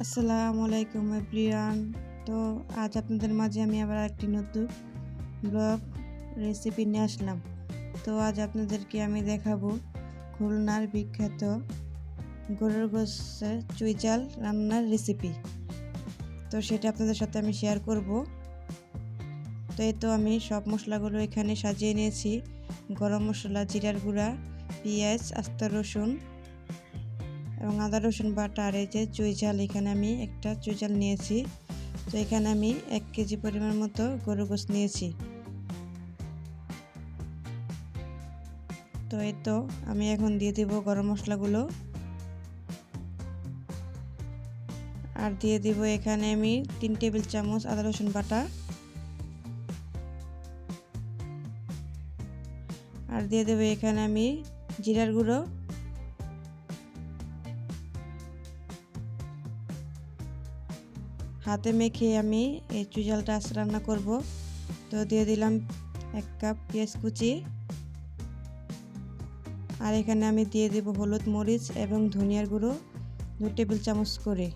আসসালামু আলাইকুম এভরিওয়ান। তো আজ আপনাদের মাঝে আমি আবার একটি নতুন ব্লগ রেসিপি নিয়ে আসলাম। তো আজ আপনাদেরকে আমি দেখাবো খুলনার বিখ্যাত গরুর গোশতের চুইঝাল রান্নার রেসিপি। তো সেটা আপনাদের সাথে আমি শেয়ার করব। তো এই তো আমি সব মশলাগুলো এখানে সাজিয়ে নিয়েছি। গরম মশলা, জিরার গুঁড়া, পেঁয়াজ, আস্ত রসুন এবং আদা রসুন বাটা। আর এই যে চুইঝাল, এখানে আমি একটা চুইঝাল নিয়েছি। তো এখানে আমি 1 কেজি পরিমাণ মতো গরুর গোশত নিয়েছি। তো এই তো আমি এখন দিয়ে দিব গরম মশলাগুলো, আর দিয়ে দিব এখানে আমি 3 টেবিল চামচ আদা রসুন বাটা, আর দিয়ে দেব এখানে আমি জিরার গুঁড়ো, হাতে মেখে আমি এই চুইঝালটা আজ রান্না করব। তো দিয়ে দিলাম 1 কাপ পেঁয়াজ কুচি, আর এখানে আমি দিয়ে দেব হলুদ, মরিচ এবং ধনিয়ার গুঁড়ো 2 টেবিল চামচ করে।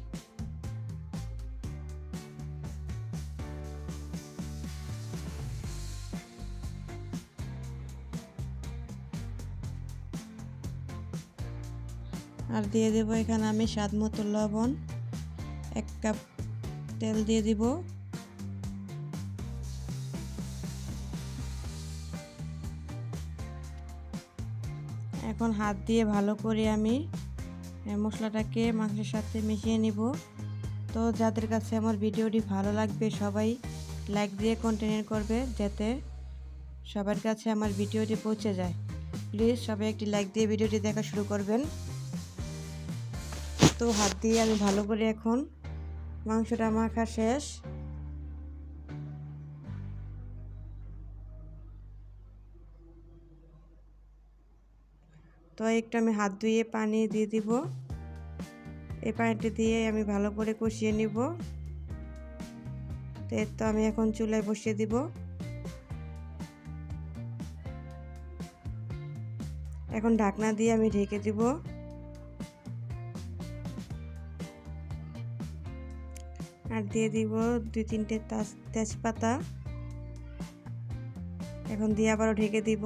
আর দিয়ে দেব এখানে আমি স্বাদ মতো লবণ, 1 কাপ তেল দিয়ে দিব, এখন হাত দিয়ে ভালো করে আমি মশলাটাকে মাংসের সাথে মিশিয়ে নিব। তো যাদের কাছে আমার ভিডিওটি ভালো লাগবে সবাই লাইক দিয়ে কন্টিনিউ করবে, যাতে সবার কাছে আমার ভিডিওটি পৌঁছে যায়। প্লিজ সবাই একটি লাইক দিয়ে ভিডিওটি দেখা শুরু করবেন। তো হাত দিয়ে আমি ভালো করে এখন মাংসটা মাখা শেষ। তো একটু আমি হাত ধুয়ে পানি দিয়ে দিব, এই পানিটি দিয়ে আমি ভালো করে কষিয়ে নিব। তো আমি এখন চুলায় বসিয়ে দিব। এখন ঢাকনা দিয়ে আমি ঢেকে দিব। আর দিয়ে দিব 2-3টে তেজপাতা, এখন দিয়ে আবারও ঢেকে দিব।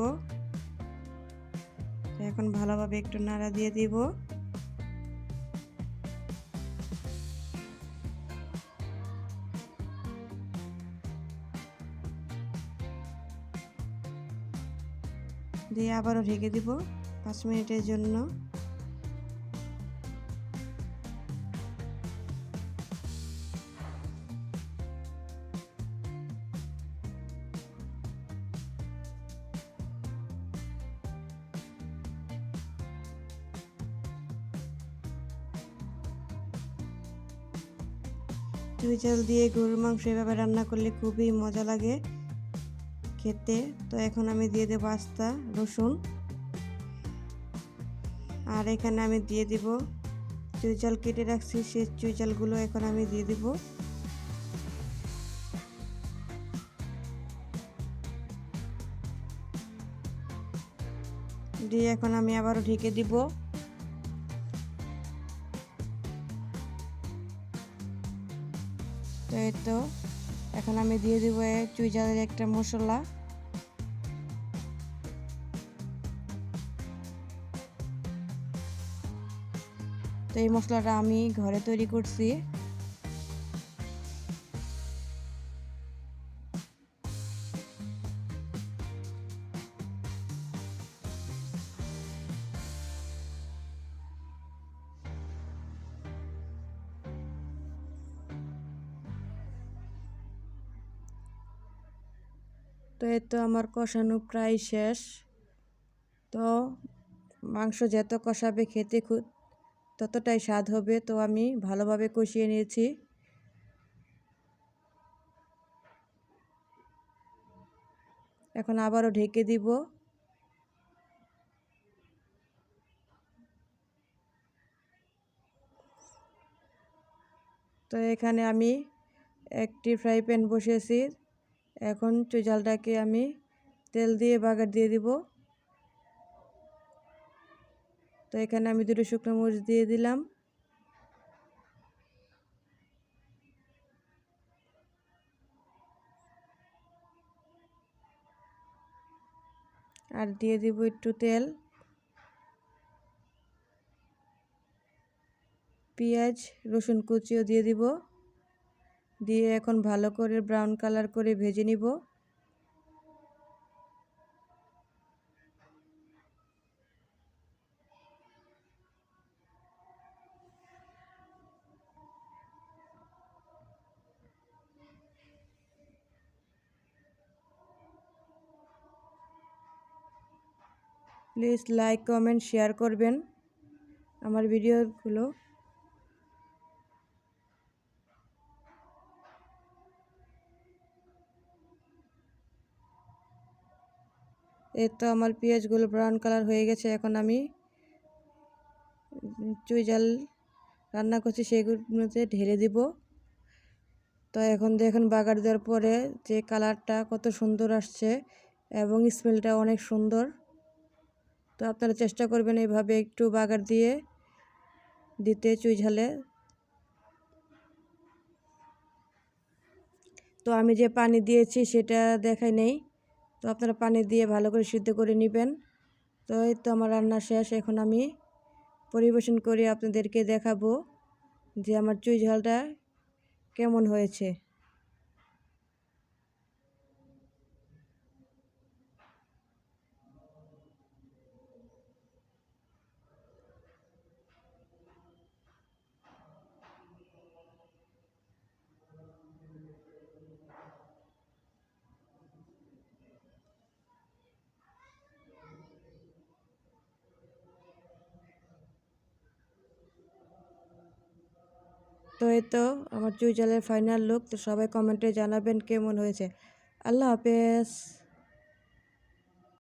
এখন ভালোভাবে একটু নাড়া দিয়ে দিব। দিয়ে আবারও ঢেকে দিব 5 মিনিটের জন্য। চুইঝাল দিয়ে গরুর মাংস এভাবে রান্না করলে খুবই মজা লাগে খেতে। তো এখন আমি দিয়ে দেবো আস্ত রসুন, আর এখানে আমি দিয়ে দিব চুইঝাল কেটে রাখছি, সেই চুইঝালগুলো এখন আমি দিয়ে দিব। দিয়ে এখন আমি আবারও ঢেকে দিব। তো এই তো এখন আমি দিয়ে দিব চুইঝালের একটা মশলা। তো এই মশলাটা আমি ঘরে তৈরি করছি। তো এই তো আমার কষানো প্রায় শেষ। তো মাংস যত কষাবে খেতে ততটাই স্বাদ হবে। তো আমি ভালোভাবে কষিয়ে নিয়েছি। এখন আবারও ঢেকে দিব। তো এখানে আমি একটি ফ্রাই প্যান বসিয়েছি। এখন চুইঝালটাকে আমি তেল দিয়ে বাগার দিয়ে দিব। তো এখানে আমি 2টো শুকনো মরিচ দিয়ে দিলাম। আর দিয়ে দিব একটু তেল, পেঁয়াজ রসুন কুচিও দিয়ে দিব। দিয়ে এখন ভালো করে ব্রাউন কালার করে ভেজে নিব। প্লিজ লাইক কমেন্ট শেয়ার করবেন আমার ভিডিওগুলো। এই তো আমার পেঁয়াজগুলো ব্রাউন কালার হয়ে গেছে। এখন আমি চুই ঝাল রান্না করছি সেগুলোতে ঢেলে দিব। তো এখন দেখুন বাগার দেওয়ার পরে যে কালারটা কত সুন্দর আসছে এবং স্মেলটা অনেক সুন্দর। তো আপনারা চেষ্টা করবেন এইভাবে একটু বাগার দিয়ে দিতে চুই ঝালে। তো আমি যে পানি দিয়েছি সেটা দেখাই নেই, তো আপনারা পানি দিয়ে ভালো করে সিদ্ধ করে নেবেন। তো এই তো আমার রান্না শেষ। এখন আমি পরিবেশন করে আপনাদেরকে দেখাবো যে আমার চুই ঝালটা কেমন হয়েছে। তো এই তো আমার চুই ঝালের ফাইনাল লুক। তো সবাই কমেন্টে জানাবেন কেমন হয়েছে। আল্লাহ হাফেজ।